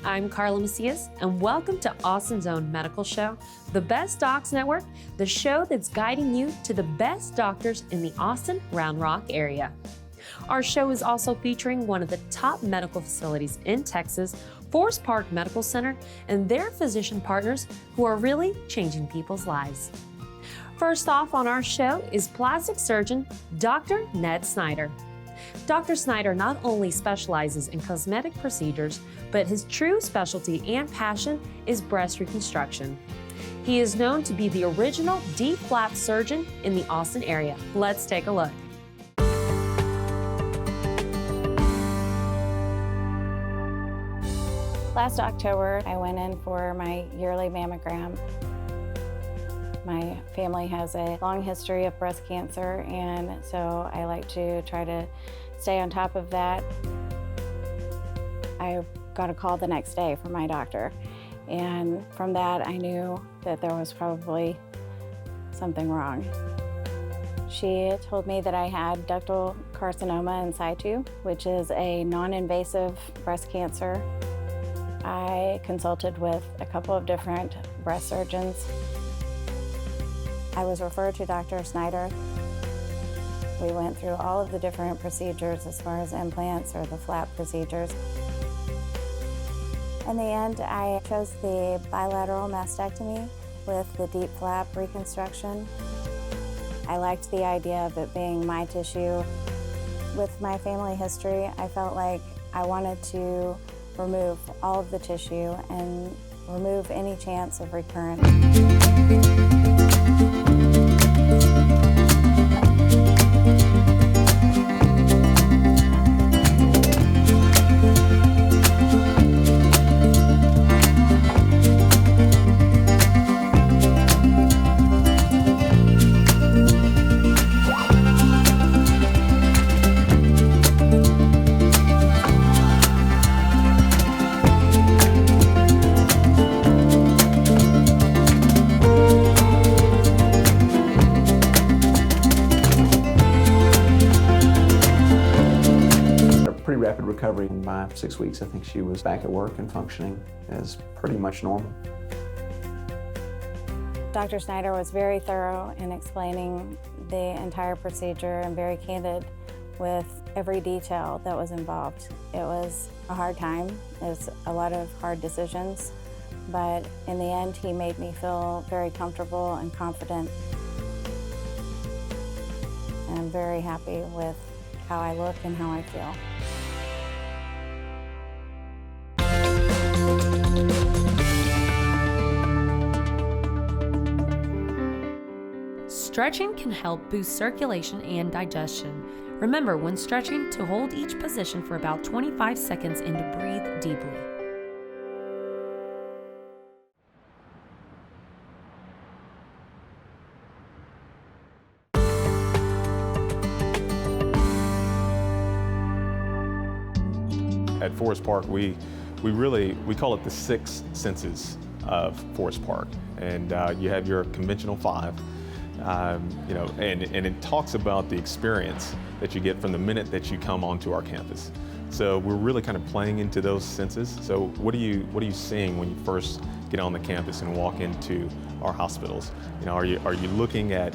I'm Carla Macias, and welcome to Austin's own medical show, the Best Docs Network, the show that's guiding you to the best doctors in the Austin Round Rock area. Our show is also featuring one of the top medical facilities in Texas, Forest Park Medical Center, and their physician partners who are really changing people's lives. First off on our show is plastic surgeon Dr. Ned Snyder. Dr. Snyder not only specializes in cosmetic procedures, but his true specialty and passion is breast reconstruction. He is known to be the original DIEP flap surgeon in the Austin area. Let's take a look. Last October, I went in for my yearly mammogram. My family has a long history of breast cancer, and so I like to try to stay on top of that. I got a call the next day from my doctor, and from that I knew that there was probably something wrong. She told me that I had ductal carcinoma in situ, which is a non-invasive breast cancer. I consulted with a couple of different breast surgeons. I was referred to Dr. Snyder. We went through all of the different procedures as far as implants or the flap procedures. In the end, I chose the bilateral mastectomy with the DIEP flap reconstruction. I liked the idea of it being my tissue. With my family history, I felt like I wanted to remove all of the tissue and remove any chance of recurrence. Rapid recovery. By 6 weeks, I think she was back at work and functioning as pretty much normal. Dr. Snyder was very thorough in explaining the entire procedure and very candid with every detail that was involved. It was a hard time. It was a lot of hard decisions, but in the end, he made me feel very comfortable and confident. And I'm very happy with how I look and how I feel. Stretching can help boost circulation and digestion. Remember, when stretching, to hold each position for about 25 seconds and to breathe deeply. At Forest Park, we call it the 6 senses of Forest Park, and you have your conventional 5. And it talks about the experience that you get from the minute that you come onto our campus. So we're really kind of playing into those senses. So what are you seeing when you first get on the campus and walk into our hospitals? Are you looking at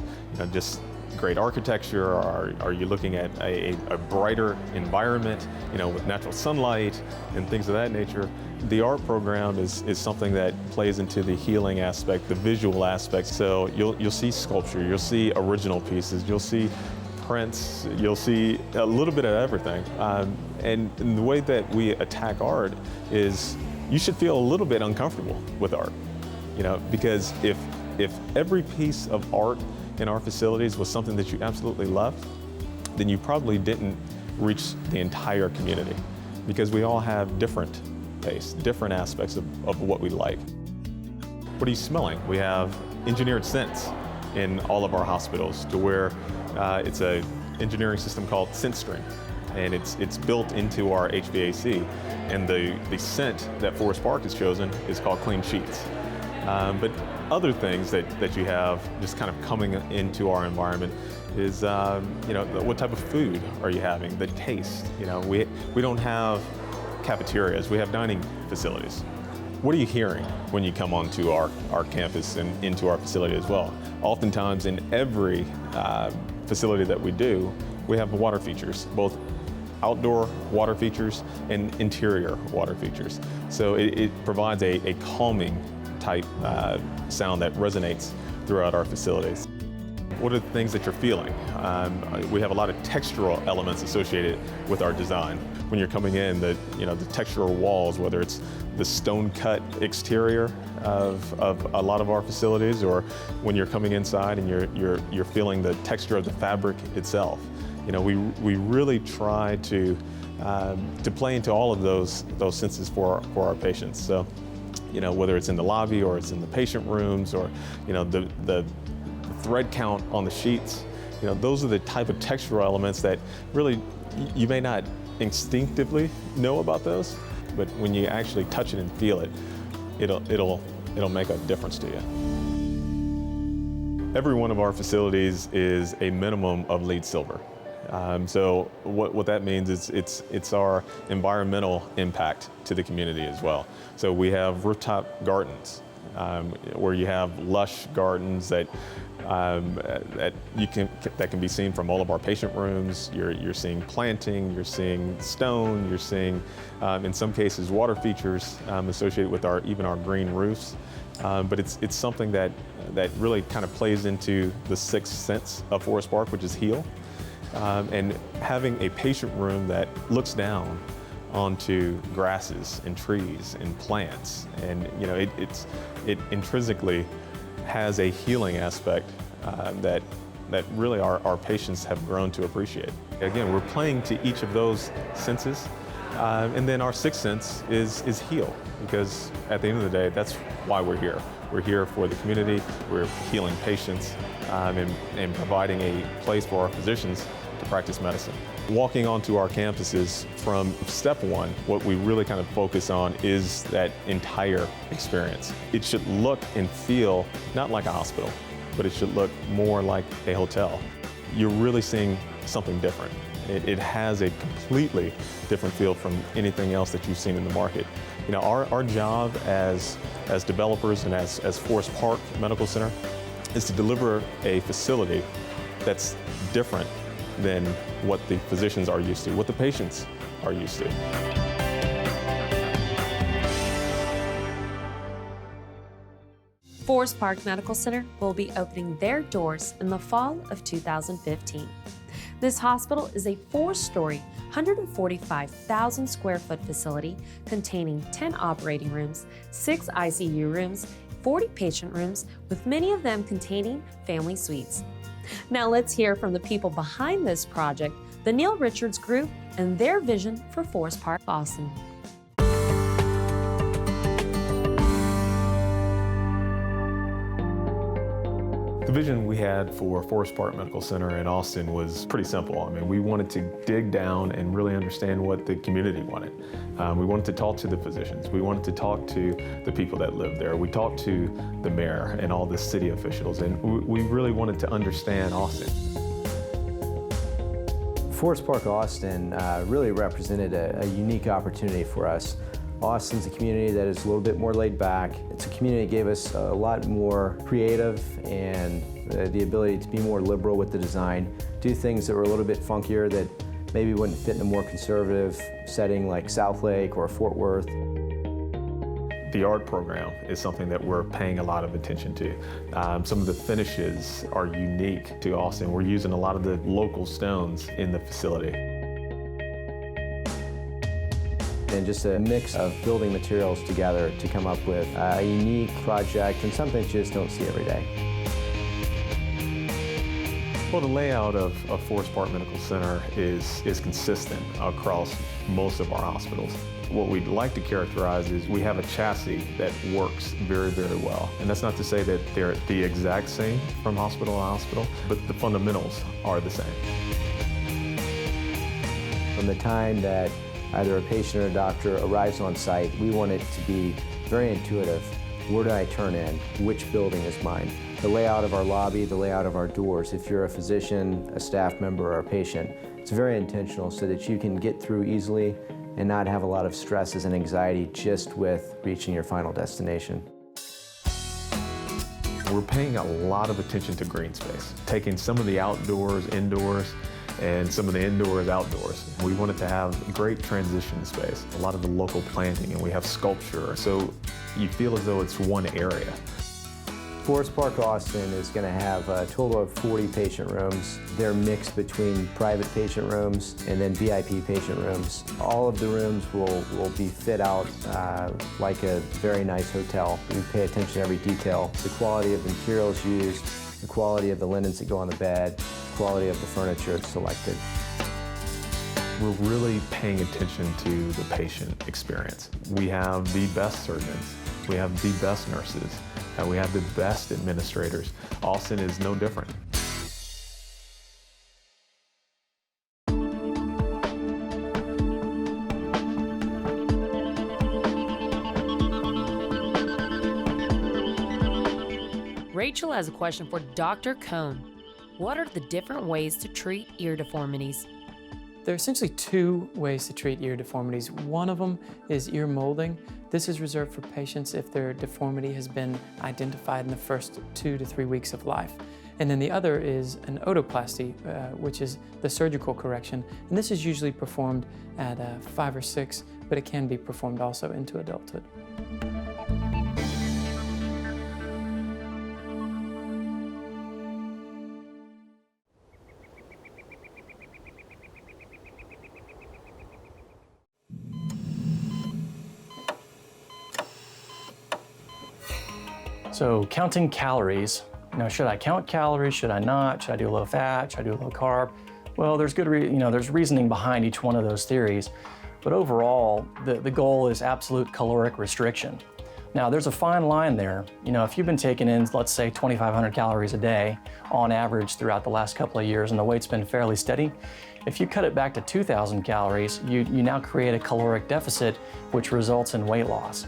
just great architecture? Are you looking at a brighter environment, with natural sunlight and things of that nature? The art program is something that plays into the healing aspect, the visual aspect. So you'll see sculpture, you'll see original pieces, you'll see prints, you'll see a little bit of everything. And the way that we attack art is you should feel a little bit uncomfortable with art, because if every piece of art in our facilities was something that you absolutely loved, then you probably didn't reach the entire community, because we all have different tastes, different aspects of what we like. What are you smelling? We have engineered scents in all of our hospitals to where it's an engineering system called ScentStream, and it's built into our HVAC, and the scent that Forest Park has chosen is called Clean Sheets. But other things that you have just kind of coming into our environment is, what type of food are you having? The taste. We don't have cafeterias, we have dining facilities. What are you hearing when you come onto our campus and into our facility as well? Oftentimes in every facility that we do, we have water features, both outdoor water features and interior water features. So it provides a calming type sound that resonates throughout our facilities. What are the things that you're feeling? We have a lot of textural elements associated with our design. When you're coming in, the textural walls, whether it's the stone-cut exterior of a lot of our facilities, or when you're coming inside and you're feeling the texture of the fabric itself. We really try to play into all of those senses for our patients. So, whether it's in the lobby or it's in the patient rooms, or the thread count on the sheets, those are the type of textural elements that really you may not instinctively know about those, but when you actually touch it and feel it, it'll make a difference to you. Every one of our facilities is a minimum of LEED Silver. So what that means is it's our environmental impact to the community as well. So we have rooftop gardens where you have lush gardens that can be seen from all of our patient rooms. You're seeing planting, you're seeing stone, you're seeing in some cases water features associated with even our green roofs. But it's something that really kind of plays into the sixth sense of Forest Park, which is heal. And having a patient room that looks down onto grasses and trees and plants, and it intrinsically has a healing aspect that really our patients have grown to appreciate. Again, we're playing to each of those senses, and then our sixth sense is heal, because at the end of the day, that's why we're here. We're here for the community, we're healing patients, and providing a place for our physicians to practice medicine. Walking onto our campuses, from step one, what we really kind of focus on is that entire experience. It should look and feel not like a hospital, but it should look more like a hotel. You're really seeing something different. It has a completely different feel from anything else that you've seen in the market. Our job as developers and as Forest Park Medical Center is to deliver a facility that's different than what the physicians are used to, what the patients are used to. Forest Park Medical Center will be opening their doors in the fall of 2015. This hospital is a 4-story, 145,000 square foot facility containing 10 operating rooms, 6 ICU rooms, 40 patient rooms, with many of them containing family suites. Now let's hear from the people behind this project, the Neal Richards Group, and their vision for Forest Park, Austin. The vision we had for Forest Park Medical Center in Austin was pretty simple. I mean, we wanted to dig down and really understand what the community wanted. We wanted to talk to the physicians. We wanted to talk to the people that live there. We talked to the mayor and all the city officials, and we really wanted to understand Austin. Forest Park Austin really represented a unique opportunity for us. Austin's a community that is a little bit more laid back. It's a community that gave us a lot more creative and the ability to be more liberal with the design, do things that were a little bit funkier that maybe wouldn't fit in a more conservative setting like Southlake or Fort Worth. The art program is something that we're paying a lot of attention to. Some of the finishes are unique to Austin. We're using a lot of the local stones in the facility. And just a mix of building materials together to come up with a unique project and something that you just don't see every day. Well, the layout of Forest Park Medical Center is consistent across most of our hospitals. What we'd like to characterize is we have a chassis that works very, very well. And that's not to say that they're the exact same from hospital to hospital, but the fundamentals are the same. From the time that either a patient or a doctor arrives on site, we want it to be very intuitive. Where do I turn in? Which building is mine? The layout of our lobby, the layout of our doors. If you're a physician, a staff member, or a patient, it's very intentional so that you can get through easily and not have a lot of stresses and anxiety just with reaching your final destination. We're paying a lot of attention to green space, taking some of the outdoors indoors and some of the indoors outdoors. We wanted to have great transition space, a lot of the local planting, and we have sculpture, so you feel as though it's one area. Forest Park Austin is going to have a total of 40 patient rooms. They're mixed between private patient rooms and then VIP patient rooms. All of the rooms will be fit out like a very nice hotel. We pay attention to every detail. The quality of the materials used, the quality of the linens that go on the bed, the quality of the furniture selected. We're really paying attention to the patient experience. We have the best surgeons. We have the best nurses. We have the best administrators. Austin is no different. Rachel has a question for Dr. Komen. What are the different ways to treat ear deformities? There are essentially two ways to treat ear deformities. One of them is ear molding. This is reserved for patients if their deformity has been identified in the first 2 to 3 weeks of life. And then the other is an otoplasty, which is the surgical correction. And this is usually performed at 5 or 6, but it can be performed also into adulthood. So counting calories, should I count calories? Should I not? Should I do low fat? Should I do low carb? Well, there's there's reasoning behind each one of those theories, but overall, the goal is absolute caloric restriction. Now, there's a fine line there. If you've been taking in, let's say, 2,500 calories a day on average throughout the last couple of years, and the weight's been fairly steady, if you cut it back to 2,000 calories, you now create a caloric deficit, which results in weight loss.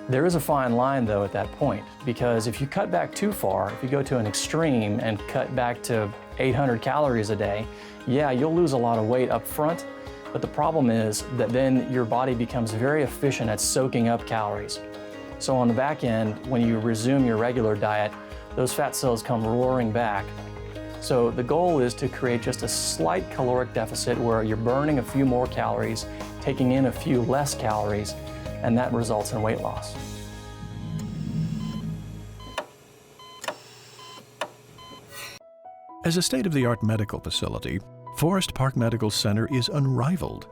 There is a fine line, though, at that point, because if you cut back too far, if you go to an extreme and cut back to 800 calories a day, yeah, you'll lose a lot of weight up front, but the problem is that then your body becomes very efficient at soaking up calories. So on the back end, when you resume your regular diet, those fat cells come roaring back. So the goal is to create just a slight caloric deficit where you're burning a few more calories, taking in a few less calories, and that results in weight loss. As a state-of-the-art medical facility, Forest Park Medical Center is unrivaled.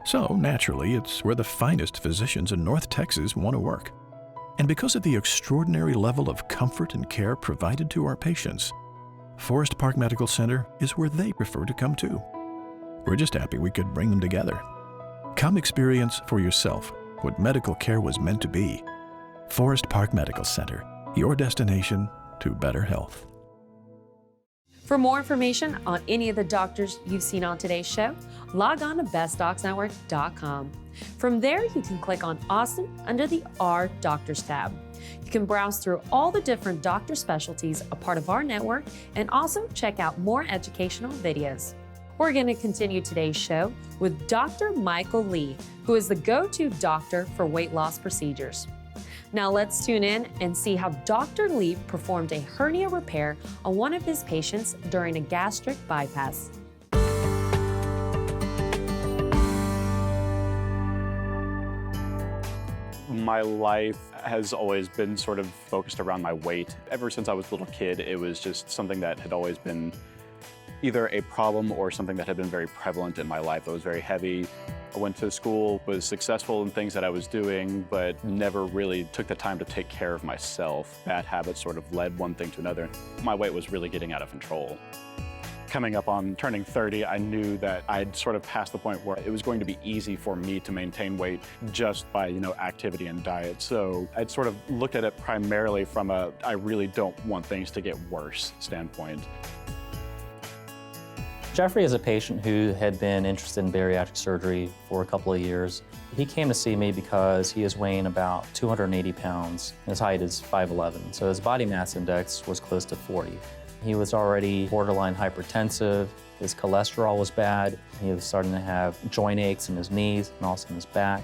So, naturally, it's where the finest physicians in North Texas want to work. And because of the extraordinary level of comfort and care provided to our patients, Forest Park Medical Center is where they prefer to come to. We're just happy we could bring them together. Come experience for yourself what medical care was meant to be. Forest Park Medical Center, your destination to better health. For more information on any of the doctors you've seen on today's show, log on to bestdocsnetwork.com. From there, you can click on Austin under the Our Doctors tab. You can browse through all the different doctor specialties a part of our network and also check out more educational videos. We're going to continue today's show with Dr. Michael Lee, who is the go-to doctor for weight loss procedures. Now let's tune in and see how Dr. Lee performed a hernia repair on one of his patients during a gastric bypass. My life has always been sort of focused around my weight. Ever since I was a little kid, it was just something that had always been either a problem or something that had been very prevalent in my life. It was very heavy. I went to school, was successful in things that I was doing, but never really took the time to take care of myself. Bad habits sort of led one thing to another. My weight was really getting out of control. Coming up on turning 30, I knew that I'd sort of passed the point where it was going to be easy for me to maintain weight just by, activity and diet. So I'd sort of looked at it primarily from a, I really don't want things to get worse standpoint. Jeffrey is a patient who had been interested in bariatric surgery for a couple of years. He came to see me because he is weighing about 280 pounds. His height is 5'11", so his body mass index was close to 40. He was already borderline hypertensive. His cholesterol was bad. He was starting to have joint aches in his knees and also in his back.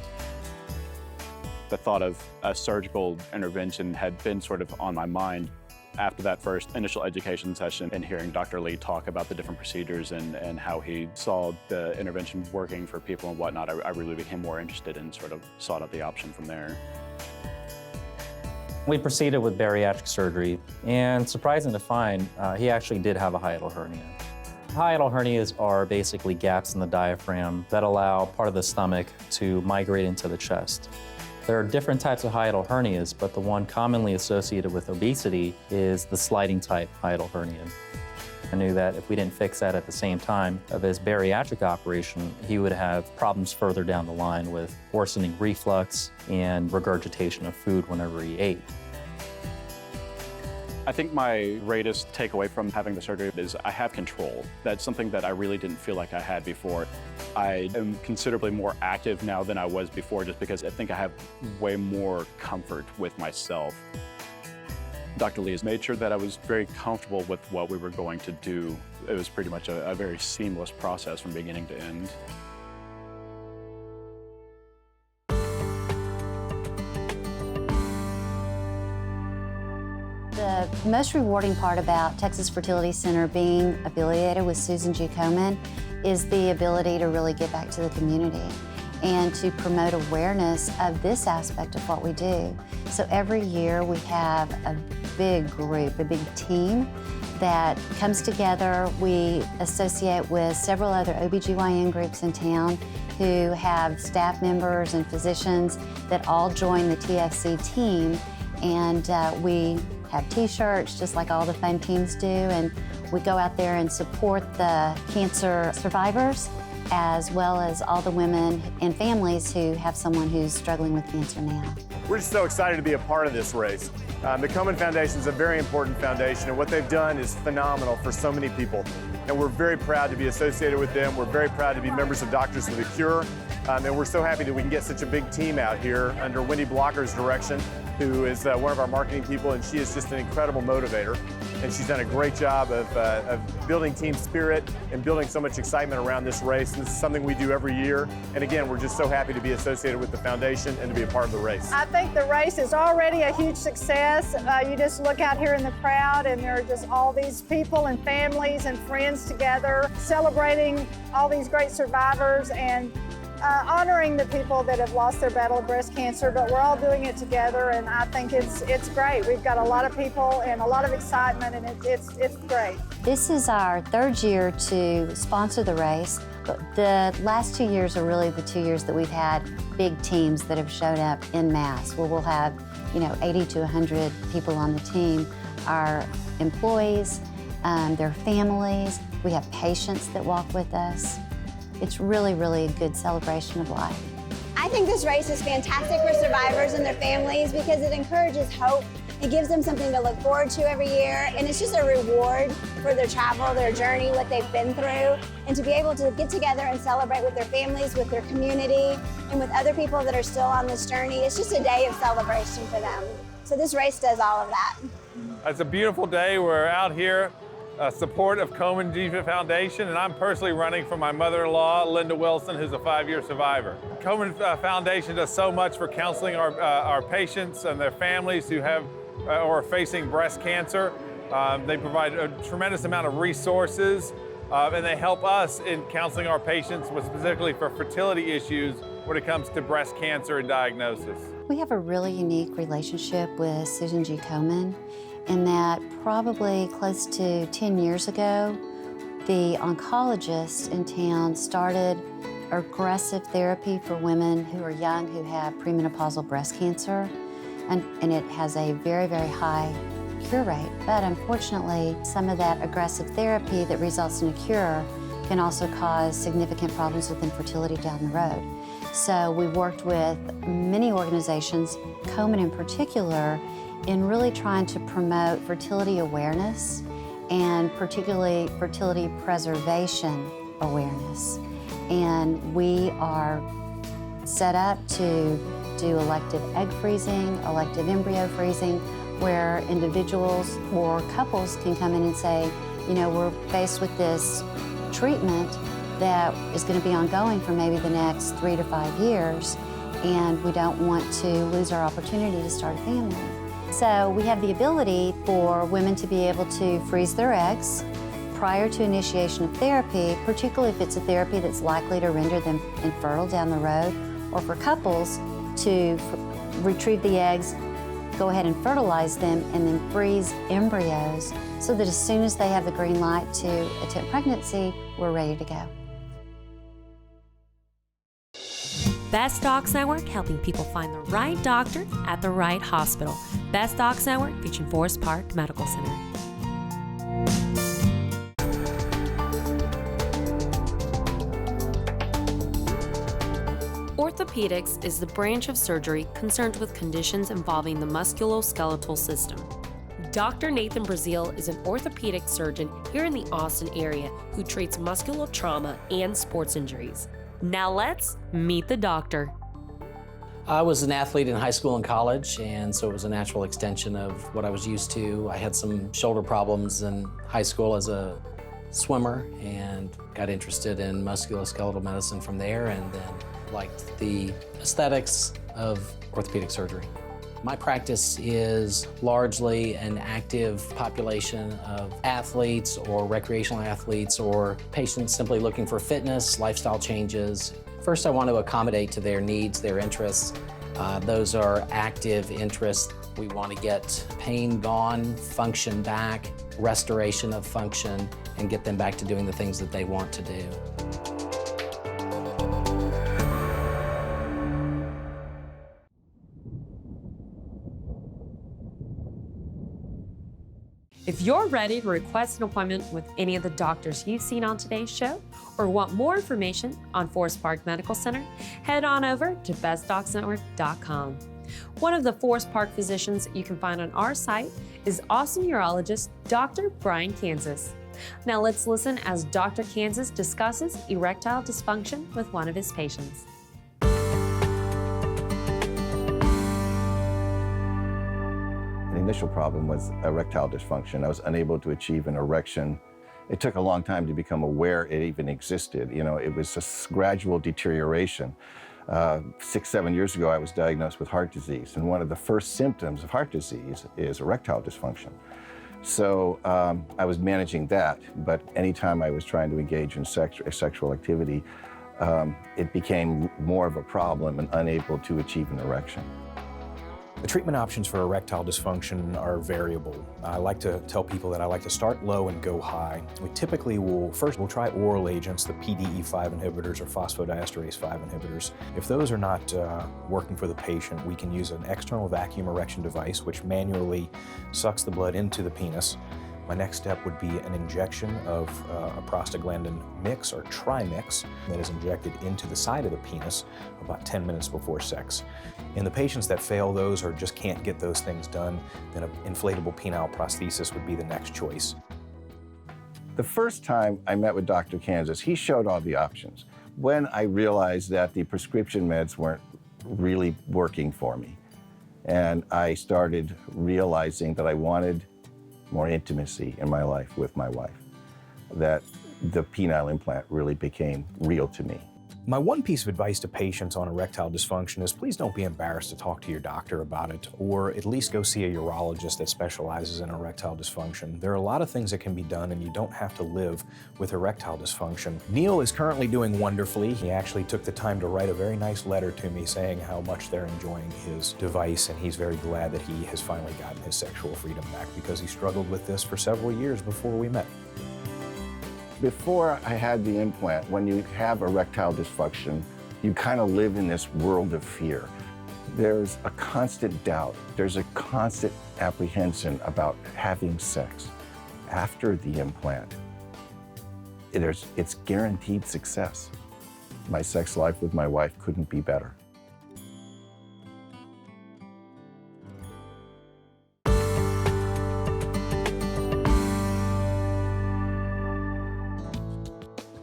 The thought of a surgical intervention had been sort of on my mind after that first initial education session and hearing Dr. Lee talk about the different procedures and how he saw the intervention working for people and whatnot. I really became more interested and sort of sought out the option from there. We proceeded with bariatric surgery, and surprising to find, he actually did have a hiatal hernia. Hiatal hernias are basically gaps in the diaphragm that allow part of the stomach to migrate into the chest. There are different types of hiatal hernias, but the one commonly associated with obesity is the sliding type hiatal hernia. I knew that if we didn't fix that at the same time of his bariatric operation, he would have problems further down the line with worsening reflux and regurgitation of food whenever he ate. I think my greatest takeaway from having the surgery is I have control. That's something that I really didn't feel like I had before. I am considerably more active now than I was before just because I think I have way more comfort with myself. Dr. Lee has made sure that I was very comfortable with what we were going to do. It was pretty much a very seamless process from beginning to end. The most rewarding part about Texas Fertility Center being affiliated with Susan G. Komen is the ability to really give back to the community and to promote awareness of this aspect of what we do. So every year we have a big group, a big team that comes together. We associate with several other OBGYN groups in town who have staff members and physicians that all join the TFC team, and we have t-shirts just like all the fun teams do, and we go out there and support the cancer survivors as well as all the women and families who have someone who's struggling with cancer now. We're just so excited to be a part of this race. The Komen Foundation is a very important foundation, and what they've done is phenomenal for so many people. And we're very proud to be associated with them. We're very proud to be members of Doctors for the Cure. And we're so happy that we can get such a big team out here under Wendy Blocker's direction, who is one of our marketing people, and she is just an incredible motivator. And she's done a great job of building team spirit and building so much excitement around this race. And this is something we do every year. And again, we're just so happy to be associated with the foundation and to be a part of the race. I think the race is already a huge success. You just look out here in the crowd and there are just all these people and families and friends together celebrating all these great survivors and honoring the people that have lost their battle of breast cancer, but we're all doing it together, and I think it's great. We've got a lot of people and a lot of excitement, and it's great. This is our third year to sponsor the race, but the last 2 years are really the 2 years that we've had big teams that have shown up en masse, where we'll have 80 to 100 people on the team. Our employees, their families, we have patients that walk with us. It's really, really a good celebration of life. I think this race is fantastic for survivors and their families because it encourages hope. It gives them something to look forward to every year, and it's just a reward for their travel, their journey, what they've been through, and to be able to get together and celebrate with their families, with their community, and with other people that are still on this journey. It's just a day of celebration for them. So this race does all of that. It's a beautiful day. We're out here support of Komen Foundation, and I'm personally running for my mother-in-law, Linda Wilson, who's a 5-year survivor. Komen Foundation does so much for counseling our patients and their families who have or are facing breast cancer. They provide a tremendous amount of resources, and they help us in counseling our patients, specifically for fertility issues when it comes to breast cancer and diagnosis. We have a really unique relationship with Susan G. Komen, in that probably close to 10 years ago, the oncologist in town started aggressive therapy for women who are young who have premenopausal breast cancer, and it has a very, very high cure rate. But unfortunately, some of that aggressive therapy that results in a cure can also cause significant problems with infertility down the road. So we worked with many organizations, Komen in particular, in really trying to promote fertility awareness and particularly fertility preservation awareness. And we are set up to do elective egg freezing, elective embryo freezing, where individuals or couples can come in and say, we're faced with this treatment that is going to be ongoing for maybe the next 3 to 5 years, and we don't want to lose our opportunity to start a family. So we have the ability for women to be able to freeze their eggs prior to initiation of therapy, particularly if it's a therapy that's likely to render them infertile down the road, or for couples to retrieve the eggs, go ahead and fertilize them, and then freeze embryos so that as soon as they have the green light to attempt pregnancy, we're ready to go. Best Docs Network, helping people find the right doctor at the right hospital. Best Docs Network, featuring Forest Park Medical Center. Orthopedics is the branch of surgery concerned with conditions involving the musculoskeletal system. Dr. Nathan Breazeale is an orthopedic surgeon here in the Austin area who treats muscular trauma and sports injuries. Now let's meet the doctor. I was an athlete in high school and college, and so it was a natural extension of what I was used to. I had some shoulder problems in high school as a swimmer and got interested in musculoskeletal medicine from there, and then liked the aesthetics of orthopedic surgery. My practice is largely an active population of athletes or recreational athletes or patients simply looking for fitness, lifestyle changes. First, I want to accommodate to their needs, their interests. Those are active interests. We want to get pain gone, function back, restoration of function, and get them back to doing the things that they want to do. If you're ready to request an appointment with any of the doctors you've seen on today's show, or want more information on Forest Park Medical Center, head on over to bestdocsnetwork.com. One of the Forest Park physicians you can find on our site is awesome urologist Dr. Bryan Kansas. Now let's listen as Dr. Kansas discusses erectile dysfunction with one of his patients. The initial problem was erectile dysfunction. I was unable to achieve an erection. It took a long time to become aware it even existed. You know, it was a gradual deterioration. 6, 7 years ago, I was diagnosed with heart disease, and one of the first symptoms of heart disease is erectile dysfunction. So I was managing that, but anytime I was trying to engage in sexual activity, it became more of a problem and unable to achieve an erection. The treatment options for erectile dysfunction are variable. I like to tell people that I like to start low and go high. We typically will try oral agents, the PDE5 inhibitors or phosphodiesterase 5 inhibitors. If those are not working for the patient, we can use an external vacuum erection device which manually sucks the blood into the penis. My next step would be an injection of a prostaglandin mix or trimix that is injected into the side of the penis about 10 minutes before sex. In the patients that fail those or just can't get those things done, then an inflatable penile prosthesis would be the next choice. The first time I met with Dr. Kansas, he showed all the options. When I realized that the prescription meds weren't really working for me, and I started realizing that I wanted more intimacy in my life with my wife, that the penile implant really became real to me. My one piece of advice to patients on erectile dysfunction is please don't be embarrassed to talk to your doctor about it, or at least go see a urologist that specializes in erectile dysfunction. There are a lot of things that can be done, and you don't have to live with erectile dysfunction. Neal is currently doing wonderfully. He actually took the time to write a very nice letter to me saying how much they're enjoying his device, and he's very glad that he has finally gotten his sexual freedom back because he struggled with this for several years before we met. Before I had the implant, when you have erectile dysfunction, you kind of live in this world of fear. There's a constant doubt. There's a constant apprehension about having sex. After the implant, it's guaranteed success. My sex life with my wife couldn't be better.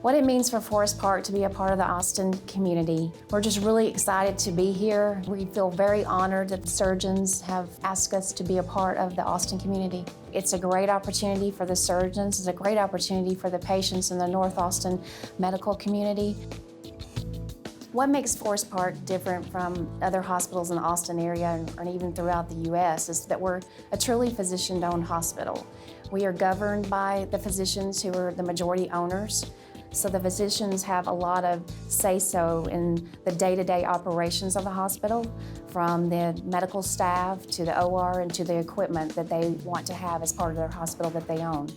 What it means for Forest Park to be a part of the Austin community. We're just really excited to be here. We feel very honored that the surgeons have asked us to be a part of the Austin community. It's a great opportunity for the surgeons, it's a great opportunity for the patients in the North Austin medical community. What makes Forest Park different from other hospitals in the Austin area and even throughout the U.S. is that we're a truly physician-owned hospital. We are governed by the physicians who are the majority owners. So the physicians have a lot of say-so in the day-to-day operations of the hospital, from the medical staff to the OR and to the equipment that they want to have as part of their hospital that they own.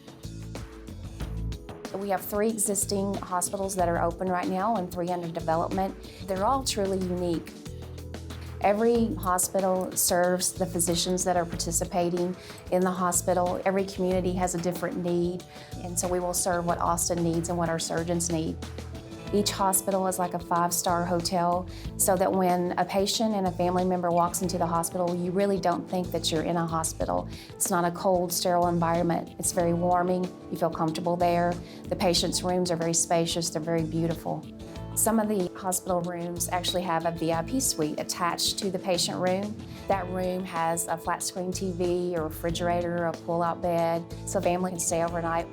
We have 3 existing hospitals that are open right now and 3 under development. They're all truly unique. Every hospital serves the physicians that are participating in the hospital. Every community has a different need, and so we will serve what Austin needs and what our surgeons need. Each hospital is like a 5-star hotel, so that when a patient and a family member walks into the hospital, you really don't think that you're in a hospital. It's not a cold, sterile environment. It's very warming. You feel comfortable there. The patients' rooms are very spacious. They're very beautiful. Some of the hospital rooms actually have a VIP suite attached to the patient room. That room has a flat screen TV, a refrigerator, a pull-out bed, so family can stay overnight.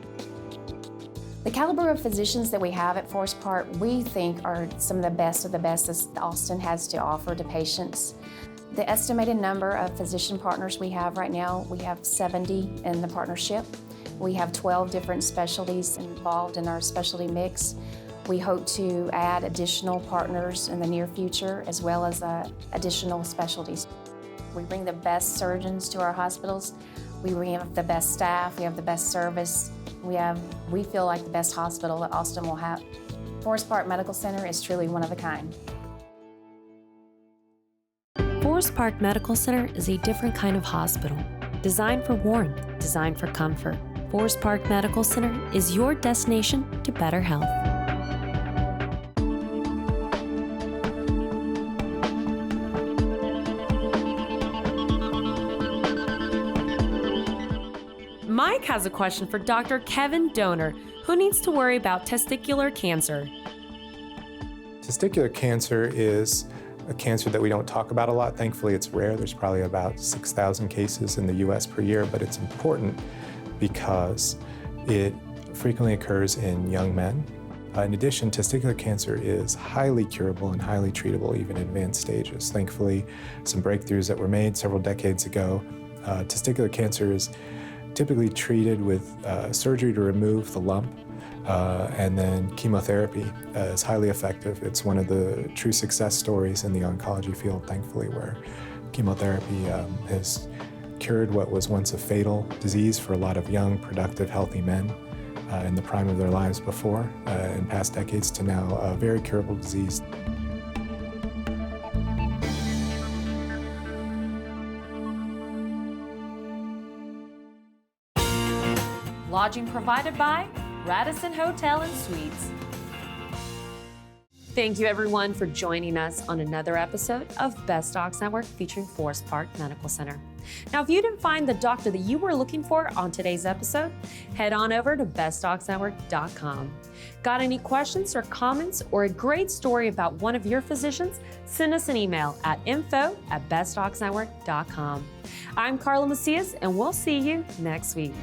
The caliber of physicians that we have at Forest Park, we think are some of the best that Austin has to offer to patients. The estimated number of physician partners we have right now, we have 70 in the partnership. We have 12 different specialties involved in our specialty mix. We hope to add additional partners in the near future, as well as additional specialties. We bring the best surgeons to our hospitals. We have the best staff, we have the best service. We feel like the best hospital that Austin will have. Forest Park Medical Center is truly one of a kind. Forest Park Medical Center is a different kind of hospital, designed for warmth, designed for comfort. Forest Park Medical Center is your destination to better health. Mike has a question for Dr. Kevin Donor, who needs to worry about testicular cancer. Testicular cancer is a cancer that we don't talk about a lot. Thankfully, it's rare. There's probably about 6,000 cases in the US per year, but it's important because it frequently occurs in young men. In addition, testicular cancer is highly curable and highly treatable, even in advanced stages. Thankfully, some breakthroughs that were made several decades ago. Testicular cancer is typically treated with surgery to remove the lump, and then chemotherapy is highly effective. It's one of the true success stories in the oncology field, thankfully, where chemotherapy has cured what was once a fatal disease for a lot of young, productive, healthy men in the prime of their lives before, in past decades, to now a very curable disease. Lodging provided by Radisson Hotel and Suites. Thank you everyone for joining us on another episode of Best Docs Network featuring Forest Park Medical Center. Now, if you didn't find the doctor that you were looking for on today's episode, head on over to bestdocsnetwork.com. Got any questions or comments or a great story about one of your physicians? Send us an email at info@bestdocsnetwork.com. I'm Carla Macias, and we'll see you next week.